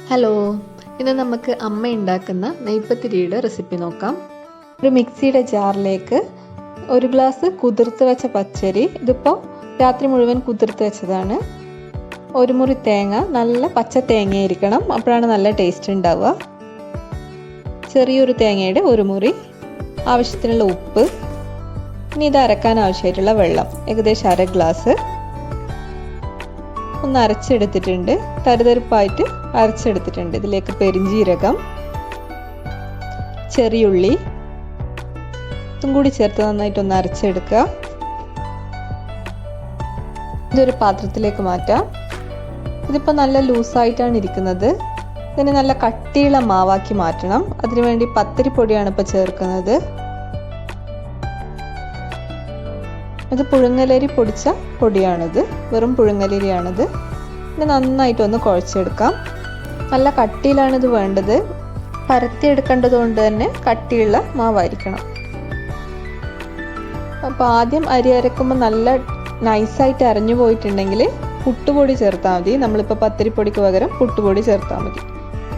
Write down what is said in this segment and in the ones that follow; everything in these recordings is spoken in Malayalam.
ഹലോ, ഇന്ന് നമുക്ക് അമ്മ ഉണ്ടാക്കുന്ന നെയ്പത്തിരിയുടെ റെസിപ്പി നോക്കാം. ഒരു മിക്സിയുടെ ജാറിലേക്ക് 1 ഗ്ലാസ് കുതിർത്ത് വെച്ച പച്ചരി, ഇതിപ്പോൾ രാത്രി മുഴുവൻ കുതിർത്ത് വെച്ചതാണ്. 1 മുറി തേങ്ങ, നല്ല പച്ച തേങ്ങയായിരിക്കണം, അപ്പോഴാണ് നല്ല ടേസ്റ്റ് ഉണ്ടാവുക. ചെറിയൊരു തേങ്ങയുടെ 1 മുറി, ആവശ്യത്തിനുള്ള ഉപ്പ്, ഇനി ഇത് അരക്കാൻ ആവശ്യമായിട്ടുള്ള വെള്ളം ഏകദേശം 1/2 ഗ്ലാസ്. ഒന്ന് അരച്ചെടുത്തിട്ടുണ്ട്, തരിതരിപ്പായിട്ട് അരച്ചെടുത്തിട്ടുണ്ട്. ഇതിലേക്ക് പെരിഞ്ജീരകം, ചെറിയുള്ളി ഇതും കൂടി ചേർത്ത് നന്നായിട്ടൊന്ന് അരച്ചെടുക്കുക. ഇതൊരു പാത്രത്തിലേക്ക് മാറ്റാം. ഇതിപ്പോൾ നല്ല ലൂസായിട്ടാണ് ഇരിക്കുന്നത്. ഇതിനെ നല്ല കട്ടിയുള്ള മാവാക്കി മാറ്റണം. അതിനുവേണ്ടി പത്തിരിപ്പൊടിയാണ് ഇപ്പോൾ ചേർക്കുന്നത്. ഇത് പുഴുങ്ങലരി പൊടിച്ച പൊടിയാണിത്, വെറും പുഴുങ്ങലരിയാണിത്. ഇത് നന്നായിട്ടൊന്ന് കുഴച്ചെടുക്കാം. നല്ല കട്ടിയിലാണിത് വേണ്ടത്, പരത്തിയെടുക്കേണ്ടത് കൊണ്ട് തന്നെ കട്ടിയുള്ള മാവായിരിക്കണം. അപ്പോൾ ആദ്യം അരി അരക്കുമ്പോൾ നല്ല നൈസായിട്ട് അരഞ്ഞു പോയിട്ടുണ്ടെങ്കിൽ പുട്ടുപൊടി ചേർത്താൽ മതി. നമ്മളിപ്പോൾ പത്തിരിപ്പൊടിക്ക് പകരം പുട്ടുപൊടി ചേർത്താൽ മതി.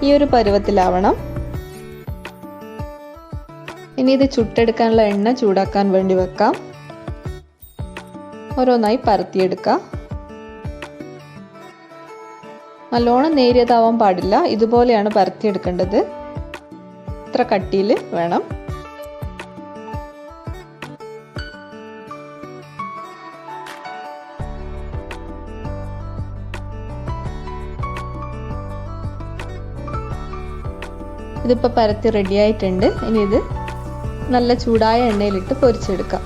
ഈ ഒരു പരുവത്തിലാവണം. ഇനി ഇത് ചുട്ടെടുക്കാനുള്ള എണ്ണ ചൂടാക്കാൻ വേണ്ടി വെക്കാം. ഓരോന്നായി പരത്തിയെടുക്കുക. നല്ലോണം നേരിയതാവാൻ പാടില്ല, ഇതുപോലെയാണ് പരത്തിയെടുക്കേണ്ടത്. ഇത്ര കട്ടിയിൽ വേണം. ഇതിപ്പോൾ പരത്തി റെഡിയായിട്ടുണ്ട്. ഇനി ഇത് നല്ല ചൂടായ എണ്ണയിലിട്ട് പൊരിച്ചെടുക്കാം.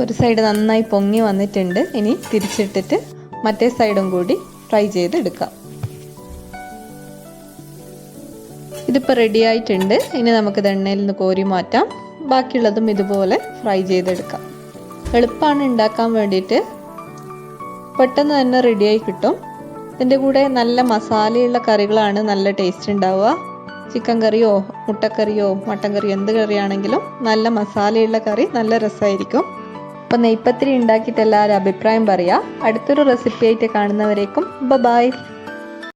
ഒരു സൈഡ് നന്നായി പൊങ്ങി വന്നിട്ടുണ്ട്. ഇനി തിരിച്ചിട്ടിട്ട് മറ്റേ സൈഡും കൂടി ഫ്രൈ ചെയ്തെടുക്കാം. ഇതിപ്പോൾ റെഡി ആയിട്ടുണ്ട്. ഇനി നമുക്കിത് എണ്ണയിൽ നിന്ന് കോരി മാറ്റാം. ബാക്കിയുള്ളതും ഇതുപോലെ ഫ്രൈ ചെയ്തെടുക്കാം. എളുപ്പമാണ് ഉണ്ടാക്കാൻ വേണ്ടിയിട്ട്, പെട്ടെന്ന് തന്നെ റെഡിയായി കിട്ടും. ഇതിൻ്റെ കൂടെ നല്ല മസാലയുള്ള കറികളാണ് നല്ല ടേസ്റ്റ് ഉണ്ടാവുക. ചിക്കൻ കറിയോ മുട്ടക്കറിയോ മട്ടൻ കറിയോ എന്ത് കറിയാണെങ്കിലും നല്ല മസാലയുള്ള കറി നല്ല രസമായിരിക്കും. അപ്പോൾ നെയ്പത്തിരി ഉണ്ടാക്കിയിട്ട് എല്ലാവരും അഭിപ്രായം പറയുക. അടുത്തൊരു റെസിപ്പി ആയിട്ട് കാണുന്നവരേക്കും ബൈ.